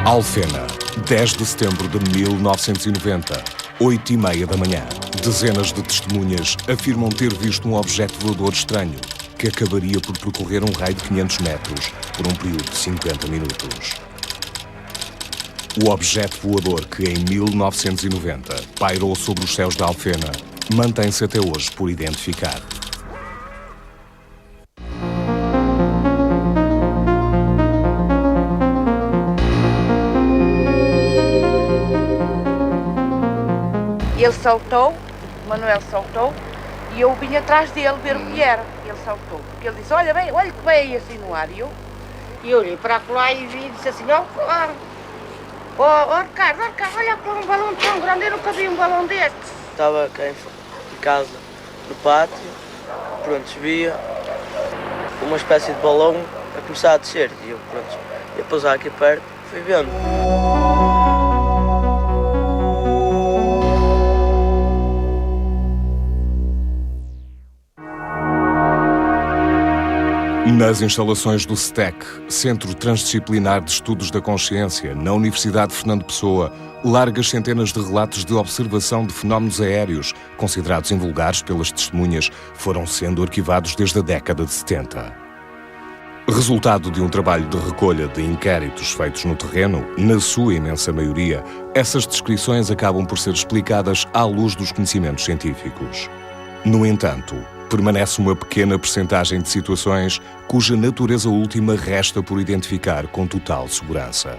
Alfena, 10 de setembro de 1990, 8h30 da manhã. Dezenas de testemunhas afirmam ter visto um objeto voador estranho que acabaria por percorrer um raio de 500 metros por um período de 50 minutos. O objeto voador que, em 1990, pairou sobre os céus da Alfena, mantém-se até hoje por identificar. Ele saltou, o Manuel saltou, e eu vim atrás dele ver o que era. Ele saltou, porque ele disse, olha que vai aí assim no ar. E eu olhei para lá e vi e disse assim, Ricardo, olha para um balão tão grande, eu nunca vi um balão destes. Estava cá em casa, no pátio, pronto, via uma espécie de balão a começar a descer. E eu, pronto, ia pousar aqui perto, fui vendo. Nas instalações do STEC, Centro Transdisciplinar de Estudos da Consciência, na Universidade Fernando Pessoa, largas centenas de relatos de observação de fenómenos aéreos, considerados invulgares pelas testemunhas, foram sendo arquivados desde a década de 70. Resultado de um trabalho de recolha de inquéritos feitos no terreno, na sua imensa maioria, essas descrições acabam por ser explicadas à luz dos conhecimentos científicos. No entanto, permanece uma pequena percentagem de situações cuja natureza última resta por identificar com total segurança.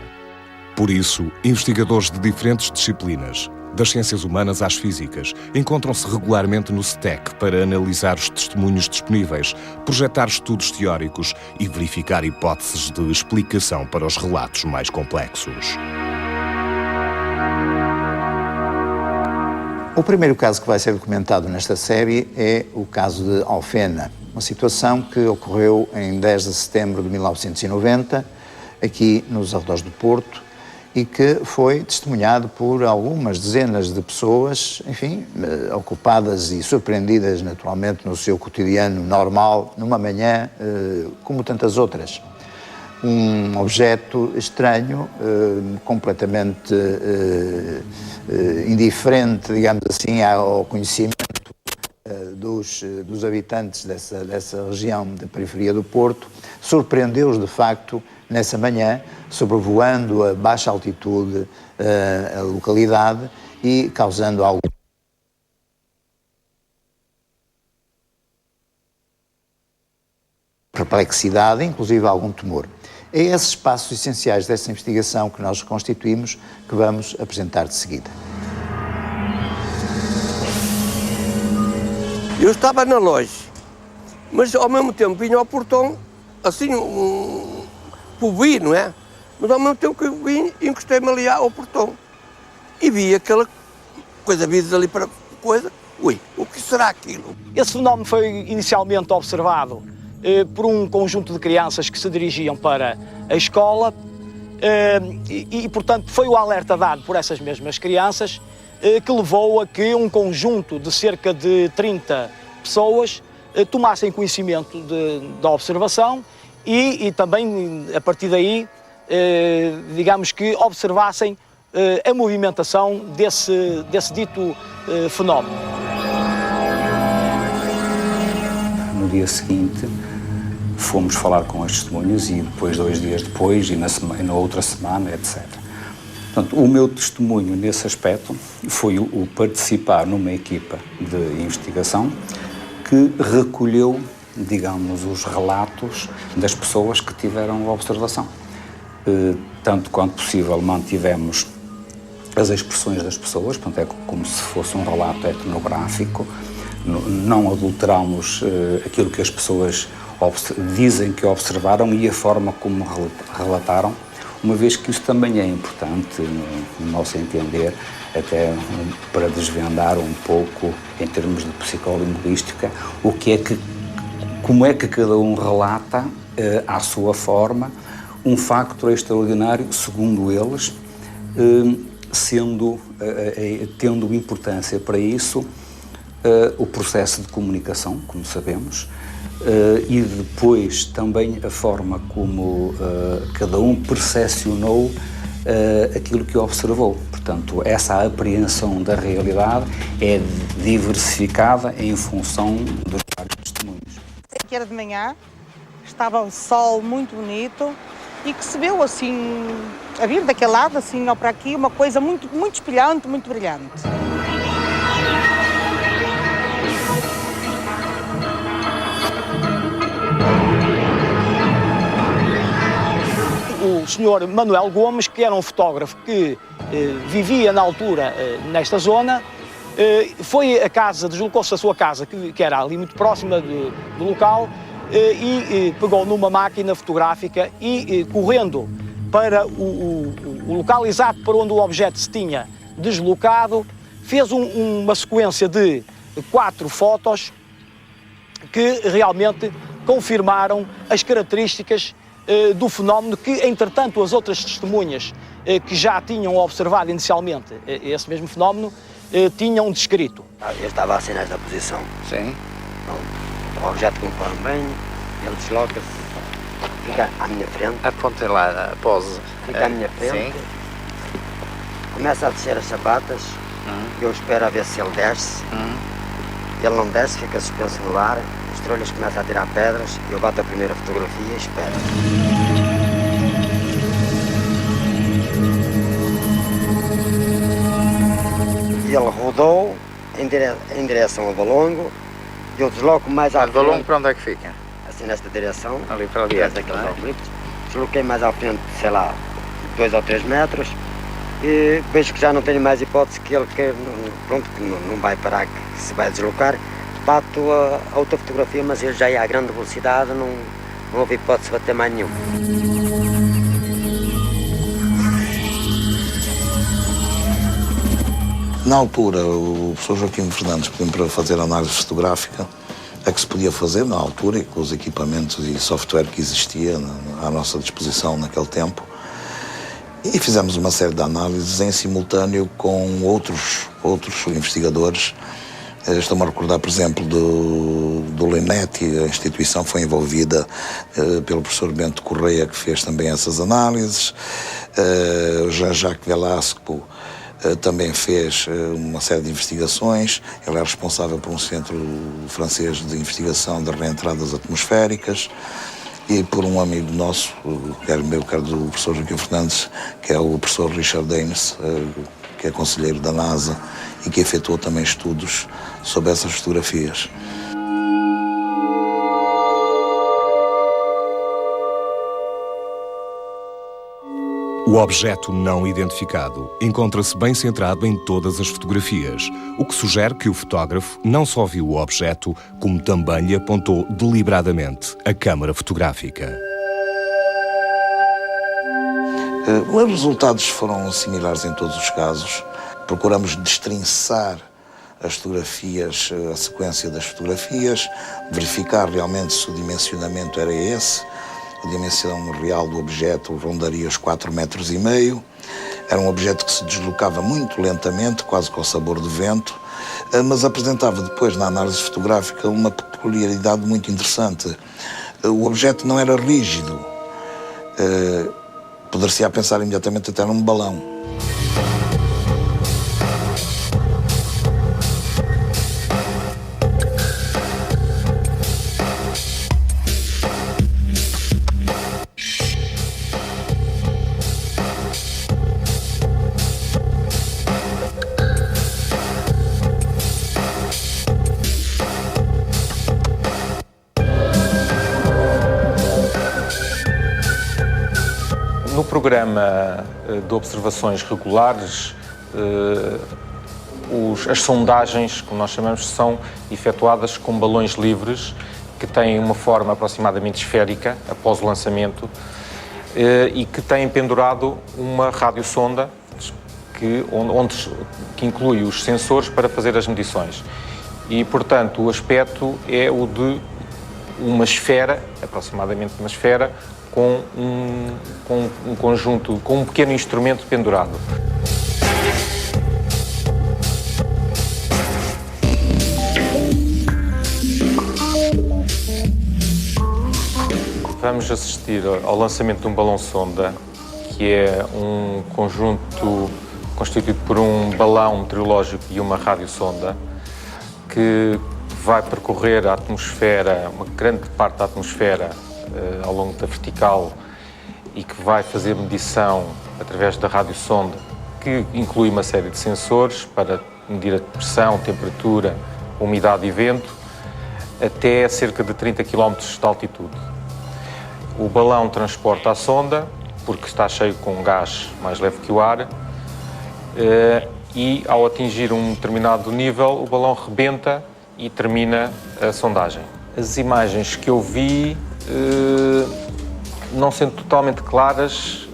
Por isso, investigadores de diferentes disciplinas, das ciências humanas às físicas, encontram-se regularmente no STEC para analisar os testemunhos disponíveis, projetar estudos teóricos e verificar hipóteses de explicação para os relatos mais complexos. O primeiro caso que vai ser documentado nesta série é o caso de Alfena, uma situação que ocorreu em 10 de setembro de 1990, aqui nos arredores do Porto, e que foi testemunhado por algumas dezenas de pessoas, enfim, ocupadas e surpreendidas naturalmente no seu cotidiano normal, numa manhã como tantas outras. Um objeto estranho, completamente indiferente, digamos assim, ao conhecimento dos habitantes dessa região da periferia do Porto, surpreendeu-os de facto nessa manhã, sobrevoando a baixa altitude a localidade e causando algo perplexidade, inclusive algum temor. É esses passos essenciais dessa investigação que nós reconstituímos que vamos apresentar de seguida. Eu estava na loja, mas ao mesmo tempo vinha ao portão, assim, por vir, não é? Mas ao mesmo tempo que eu vim, encostei-me ali ao portão e vi aquela coisa vinda ali para coisa. Ui, o que será aquilo? Esse fenómeno foi inicialmente observado por um conjunto de crianças que se dirigiam para a escola portanto, foi o alerta dado por essas mesmas crianças que levou a que um conjunto de cerca de 30 pessoas tomassem conhecimento da observação e também, a partir daí, digamos que observassem a movimentação desse dito fenómeno. No dia seguinte, fomos falar com as testemunhas e depois, 2 dias depois, e na outra semana, etc. Portanto, o meu testemunho nesse aspecto foi o participar numa equipa de investigação que recolheu, digamos, os relatos das pessoas que tiveram a observação. Tanto quanto possível mantivemos as expressões das pessoas, portanto, é como se fosse um relato etnográfico, não adulteramos aquilo que as pessoas dizem que observaram e a forma como relataram, uma vez que isso também é importante, no nosso entender, até para desvendar um pouco, em termos de psicolinguística, como é que cada um relata, à sua forma, um facto extraordinário, segundo eles, tendo importância para isso o processo de comunicação, como sabemos, e depois também a forma como cada um percepcionou aquilo que observou. Portanto, essa apreensão da realidade é diversificada em função dos vários testemunhos. Que era de manhã, estava o sol muito bonito e que se viu assim, a vir daquele lado, assim, ou para aqui, uma coisa muito espelhante, muito brilhante. O senhor Manuel Gomes, que era um fotógrafo que vivia na altura nesta zona, foi a casa, deslocou-se a sua casa, que era ali muito próxima do local, e pegou numa máquina fotográfica e, correndo para o local exato para onde o objeto se tinha deslocado, fez uma sequência de 4 fotos que realmente confirmaram as características do fenómeno que, entretanto, as outras testemunhas que já tinham observado inicialmente esse mesmo fenómeno tinham descrito. Eu estava assim nesta posição. Sim. Pronto. O objeto conforme bem, ele desloca-se, fica à minha frente. Apontei lá a pose. Fica à minha frente. Sim. Começa a descer as sapatas. Eu espero a ver se ele desce. Ele não desce, fica suspenso no ar. Os trolhos começam a tirar pedras. Eu bato a primeira fotografia e espero. Ele rodou em direção ao Valongo. Eu desloco mais à frente. O Valongo para onde é que fica? Assim, nesta direção. Ali para ali. Desloquei mais à frente, sei lá, 2 ou 3 metros. E vejo que já não tenho mais hipótese que ele pronto, que não vai parar, que se vai deslocar. Bato a outra fotografia, mas ele já ia a grande velocidade, não houve hipótese de bater mais nenhum. Na altura, o professor Joaquim Fernandes pediu para fazer análise fotográfica, a que se podia fazer na altura e com os equipamentos e software que existia à nossa disposição naquele tempo. E fizemos uma série de análises em simultâneo com outros investigadores. Estou-me a recordar, por exemplo, do LINET, a instituição foi envolvida pelo professor Bento Correia, que fez também essas análises. Jean-Jacques Velasco também fez uma série de investigações. Ele é responsável por um centro francês de investigação das reentradas atmosféricas. E por um amigo nosso, quer meu, quer do professor Joaquim Fernandes, que é o professor Richard Daines, que é conselheiro da NASA e que efetuou também estudos sobre essas fotografias. O objeto não identificado encontra-se bem centrado em todas as fotografias, o que sugere que o fotógrafo não só viu o objeto, como também lhe apontou deliberadamente a câmara fotográfica. Os resultados foram similares em todos os casos. Procuramos destrinçar as fotografias, a sequência das fotografias, verificar realmente se o dimensionamento era esse. A dimensão real do objeto rondaria os 4,5 metros. Era um objeto que se deslocava muito lentamente, quase com o sabor do vento, mas apresentava depois, na análise fotográfica, uma peculiaridade muito interessante. O objeto não era rígido. Poder-se-á pensar imediatamente até num balão. No programa de observações regulares, as sondagens, como nós chamamos, são efetuadas com balões livres que têm uma forma aproximadamente esférica após o lançamento e que têm pendurado uma radiosonda que inclui os sensores para fazer as medições. E, portanto, o aspecto é o de uma esfera, aproximadamente uma esfera, com um conjunto, com um pequeno instrumento pendurado. Vamos assistir ao lançamento de um balão-sonda, que é um conjunto constituído por um balão meteorológico e uma radiosonda que vai percorrer a atmosfera, uma grande parte da atmosfera ao longo da vertical e que vai fazer medição através da radiosonda, que inclui uma série de sensores para medir a pressão, temperatura, umidade e vento, até cerca de 30 km de altitude. O balão transporta a sonda, porque está cheio com um gás mais leve que o ar, e ao atingir um determinado nível, o balão rebenta e termina a sondagem. As imagens que eu vi, não sendo totalmente claras,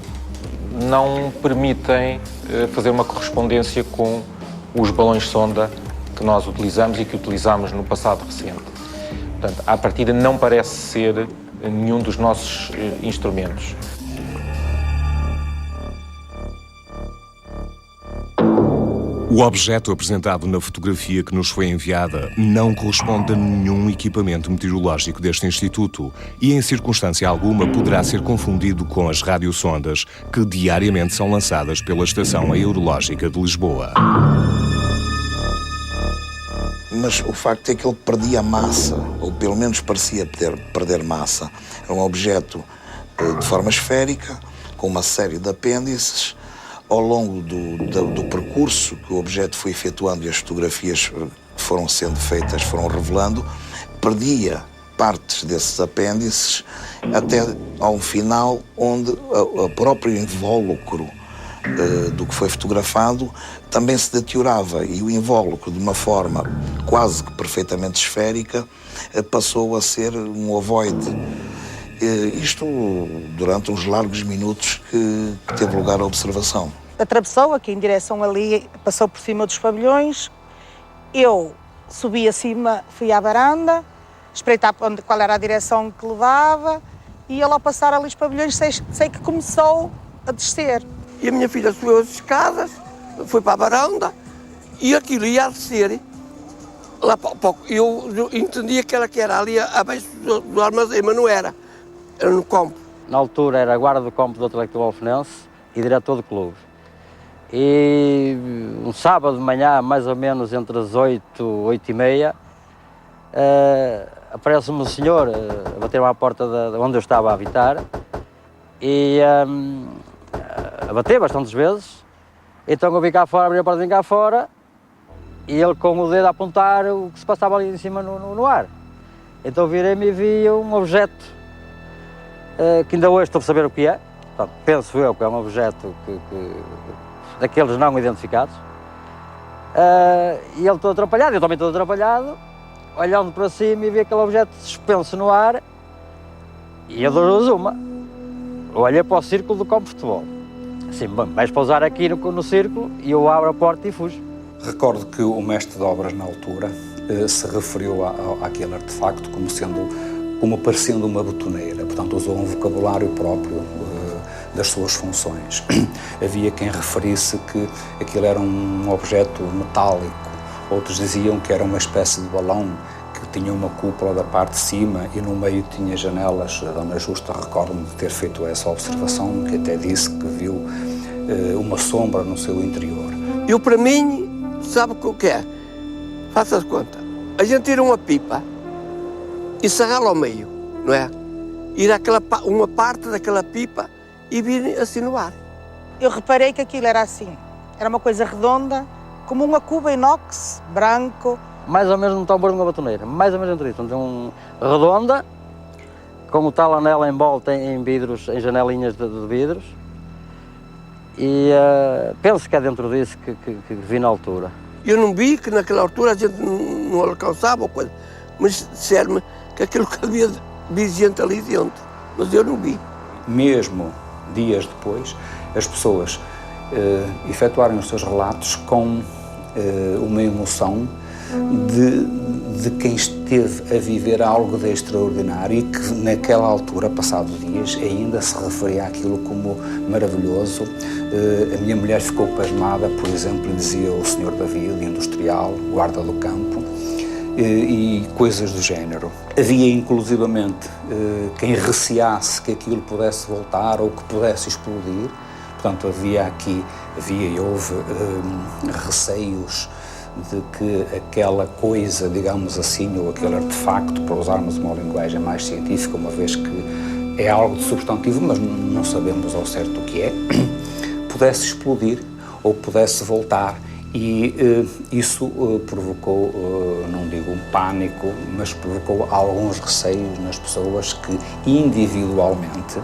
não permitem fazer uma correspondência com os balões-sonda que nós utilizamos e que utilizámos no passado recente. Portanto, à partida não parece ser nenhum dos nossos instrumentos. O objeto apresentado na fotografia que nos foi enviada não corresponde a nenhum equipamento meteorológico deste Instituto e, em circunstância alguma, poderá ser confundido com as radiosondas que diariamente são lançadas pela Estação Aerológica de Lisboa. Mas o facto é que ele perdia massa, ou pelo menos parecia perder massa. Era um objeto de forma esférica, com uma série de apêndices. Ao longo do percurso que o objeto foi efetuando e as fotografias que foram sendo feitas foram revelando, perdia partes desses apêndices até ao final, onde o próprio invólucro do que foi fotografado também se deteriorava e o invólucro, de uma forma quase que perfeitamente esférica, passou a ser um ovoide. Isto durante uns largos minutos que teve lugar a observação. Atravessou aqui em direção ali, passou por cima dos pavilhões. Eu subi acima, fui à varanda, espreitar qual era a direção que levava e ele ao passar ali os pavilhões sei que começou a descer. E a minha filha subiu as escadas, foi para a varanda e aquilo ia a descer. Lá, eu entendia que era ali abaixo do armazém, mas não era. Era no campo. Na altura era guarda do campo do Atlético Alfenense e diretor do clube. E um sábado de manhã, mais ou menos entre as 8h30, aparece-me um senhor a bater-me à porta de onde eu estava a habitar e a bater bastantes vezes. Então eu vim cá fora, abri a porta, vim cá fora e ele com o dedo a apontar o que se passava ali em cima no ar. Então virei-me e vi um objeto que ainda hoje estou a saber o que é. Portanto, penso eu que é um objeto daqueles não identificados. E ele todo atrapalhado, eu também todo atrapalhado, olhando para cima e vi aquele objeto suspenso no ar e eu dou-lhes uma. Olhei para o círculo do campo de futebol. Assim, bom, vais pousar aqui no círculo e eu abro a porta e fujo. Recordo que o mestre de obras, na altura, se referiu àquele artefacto como parecendo uma botoneira, portanto usou um vocabulário próprio das suas funções. Havia quem referisse que aquilo era um objeto metálico, outros diziam que era uma espécie de balão que tinha uma cúpula da parte de cima e no meio tinha janelas. A Dona Justa recordo-me de ter feito essa observação, que até disse que viu uma sombra no seu interior. Eu, para mim, sabe o que é? Faça as contas. A gente tira uma pipa e serrá-la ao meio, não é? Ir uma parte daquela pipa e vir assim no ar. Eu reparei que aquilo era assim. Era uma coisa redonda, como uma cuba inox, branco. Mais ou menos um tambor de uma batoneira, mais ou menos entre isso. Então, redonda, com o tal anel em volta em vidros, em janelinhas de vidros. E penso que é dentro disso que vi na altura. Eu não vi que naquela altura a gente não alcançava ou coisa, mas disseram-me que aquilo que havia de gente ali dentro, mas eu não vi. Mesmo dias depois, as pessoas efetuaram os seus relatos com uma emoção de quem esteve a viver algo de extraordinário e que naquela altura, passados dias, ainda se referia àquilo como maravilhoso. A minha mulher ficou pasmada, por exemplo, dizia o senhor David, industrial, guarda do campo, e coisas do género. Havia inclusivamente quem receasse que aquilo pudesse voltar ou que pudesse explodir, portanto havia e houve receios de que aquela coisa, digamos assim, ou aquele artefacto, para usarmos uma linguagem mais científica, uma vez que é algo de substantivo, mas não sabemos ao certo o que é, pudesse explodir ou pudesse voltar. E isso provocou, não digo um pânico, mas provocou alguns receios nas pessoas que individualmente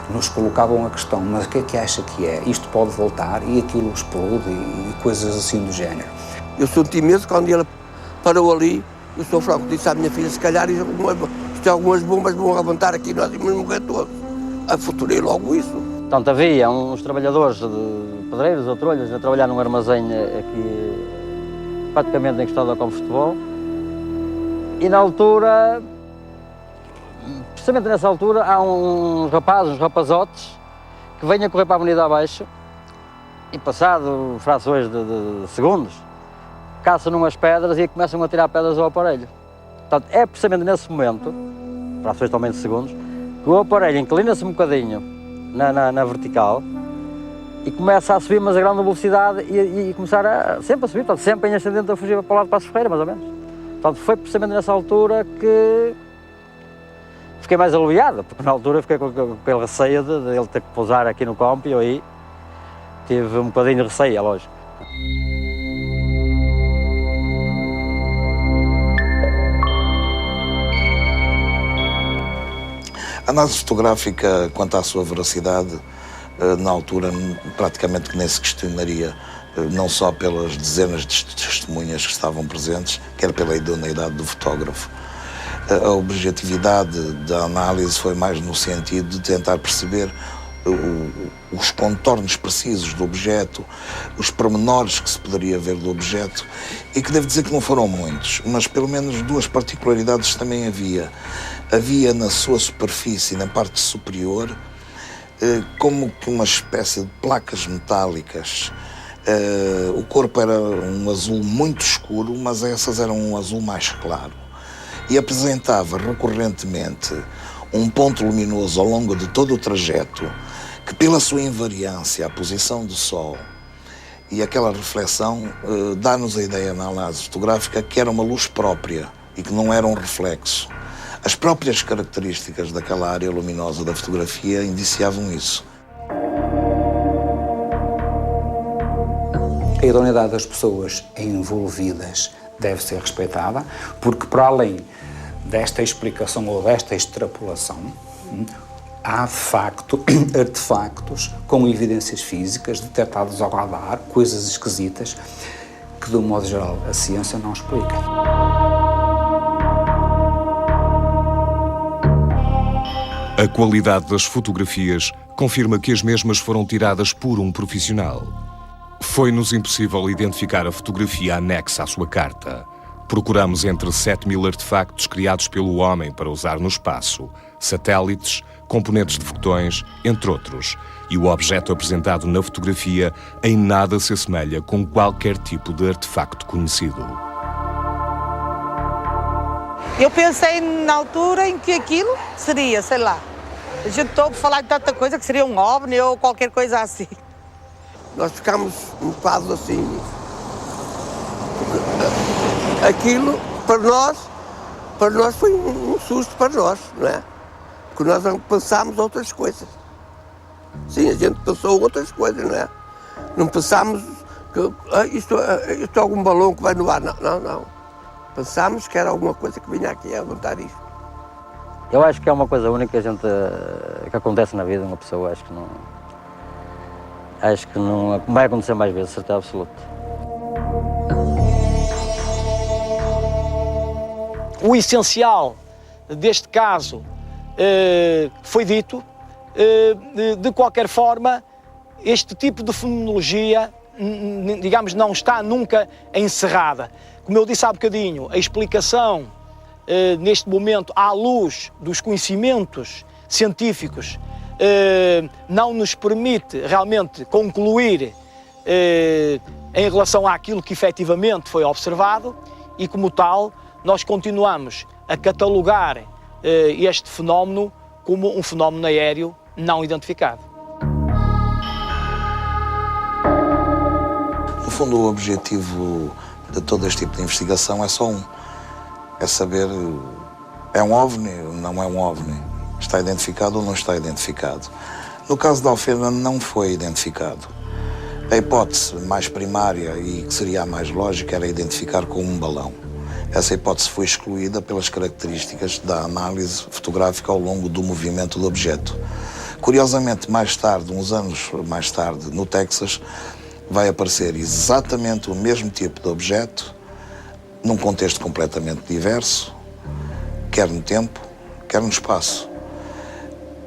nos colocavam a questão: mas o que é que acha que é? Isto pode voltar e aquilo explode e coisas assim do género. Eu senti mesmo quando ele parou ali. O Sr. Franco disse à minha filha: se calhar isto algumas bombas vão levantar aqui, nós íamos morrer todos. Afuturei logo isso. Portanto, havia uns trabalhadores de pedreiros ou trolhas a trabalhar num armazém aqui, praticamente encostado ao campo de futebol. E na altura, precisamente nessa altura, há uns rapazes, uns rapazotes, que vêm a correr para a avenida abaixo e, passado frações de segundos, caçam umas pedras e começam a tirar pedras ao aparelho. Portanto, é precisamente nesse momento, frações também de segundos, que o aparelho inclina-se um bocadinho na vertical e começa a subir, mas a grande velocidade e começar sempre a subir, portanto, sempre em ascendente a fugir para o lado de Passos Ferreira, mais ou menos. Portanto, foi precisamente nessa altura que fiquei mais aliviado, porque na altura fiquei com aquele receio de ele ter que pousar aqui no campo e eu aí tive um bocadinho de receio, é lógico. A análise fotográfica, quanto à sua veracidade, na altura praticamente que nem se questionaria, não só pelas dezenas de testemunhas que estavam presentes, quer pela idoneidade do fotógrafo. A objetividade da análise foi mais no sentido de tentar perceber os contornos precisos do objeto, os pormenores que se poderia ver do objeto, e que devo dizer que não foram muitos, mas pelo menos duas particularidades também havia. Havia na sua superfície, na parte superior, como que uma espécie de placas metálicas. O corpo era um azul muito escuro, mas essas eram um azul mais claro. E apresentava recorrentemente um ponto luminoso ao longo de todo o trajeto, que pela sua invariância, a posição do sol e aquela reflexão, dá-nos a ideia na análise fotográfica que era uma luz própria e que não era um reflexo. As próprias características daquela área luminosa da fotografia indiciavam isso. A idoneidade das pessoas envolvidas deve ser respeitada, porque para além desta explicação ou desta extrapolação, há de facto artefactos com evidências físicas detectados ao radar, coisas esquisitas, que de um modo geral a ciência não explica. A qualidade das fotografias confirma que as mesmas foram tiradas por um profissional. Foi-nos impossível identificar a fotografia anexa à sua carta. Procuramos entre 7.000 artefactos criados pelo homem para usar no espaço, satélites, componentes de foguetões, entre outros, e o objeto apresentado na fotografia em nada se assemelha com qualquer tipo de artefacto conhecido. Eu pensei na altura em que aquilo seria, sei lá, a gente estou a falar de tanta coisa que seria um OVNI ou qualquer coisa assim. Nós ficámos um bocado assim. Aquilo, para nós foi um susto para nós, não é? Porque nós não pensámos outras coisas. Sim, a gente pensou outras coisas, não é? Não pensámos que isto é algum balão que vai no ar, não. Pensámos que era alguma coisa que vinha aqui a levantar isto. Eu acho que é uma coisa única que acontece na vida de uma pessoa, acho que não vai acontecer mais vezes, certeza absoluta. O essencial deste caso foi dito. De qualquer forma, este tipo de fenomenologia, digamos, não está nunca encerrada. Como eu disse há bocadinho, a explicação neste momento à luz dos conhecimentos científicos não nos permite realmente concluir em relação àquilo que efetivamente foi observado e, como tal, nós continuamos a catalogar este fenómeno como um fenómeno aéreo não identificado. fundo, o objetivo de todo este tipo de investigação é só um. É saber, é um OVNI ou não é um OVNI? Está identificado ou não está identificado? No caso da Alfena, não foi identificado. A hipótese mais primária e que seria a mais lógica era identificar com um balão. Essa hipótese foi excluída pelas características da análise fotográfica ao longo do movimento do objeto. Curiosamente, mais tarde, uns anos mais tarde, no Texas, vai aparecer exatamente o mesmo tipo de objeto, num contexto completamente diverso, quer no tempo, quer no espaço.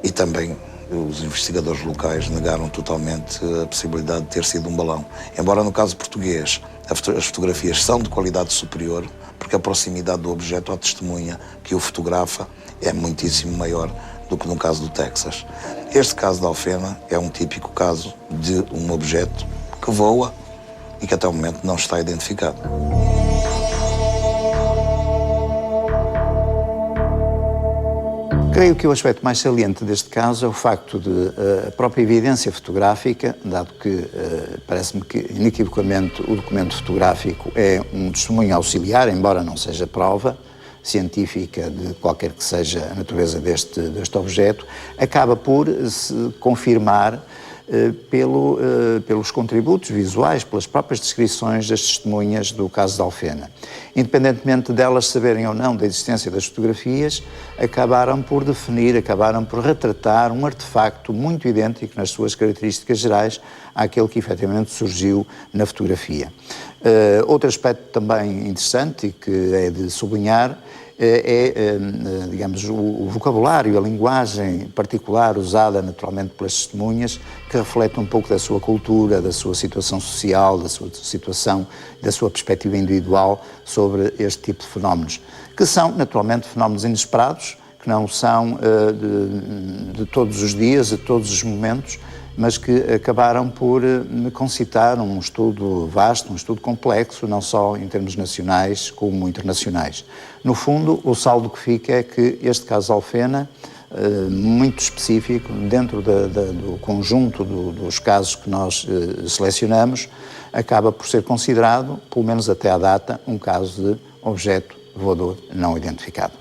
E também os investigadores locais negaram totalmente a possibilidade de ter sido um balão. Embora no caso português as fotografias são de qualidade superior, porque a proximidade do objeto à testemunha que o fotografa é muitíssimo maior do que no caso do Texas. Este caso da Alfena é um típico caso de um objeto que voa e que até o momento não está identificado. Creio que o aspecto mais saliente deste caso é o facto de a própria evidência fotográfica, dado que parece-me que inequivocamente o documento fotográfico é um testemunho auxiliar, embora não seja prova científica de qualquer que seja a natureza deste objeto, acaba por se confirmar pelos contributos visuais, pelas próprias descrições das testemunhas do caso da Alfena. Independentemente delas saberem ou não da existência das fotografias, acabaram por retratar um artefacto muito idêntico nas suas características gerais àquele que efetivamente surgiu na fotografia. Outro aspecto também interessante e que é de sublinhar digamos, o vocabulário, a linguagem particular usada naturalmente pelas testemunhas, que reflete um pouco da sua cultura, da sua situação social, da sua situação, da sua perspectiva individual sobre este tipo de fenómenos, que são naturalmente fenómenos inesperados, que não são de todos os dias, de todos os momentos, mas que acabaram por concitar um estudo vasto, um estudo complexo, não só em termos nacionais como internacionais. No fundo, o saldo que fica é que este caso Alfena, muito específico, dentro do conjunto dos casos que nós selecionamos, acaba por ser considerado, pelo menos até à data, um caso de objeto voador não identificado.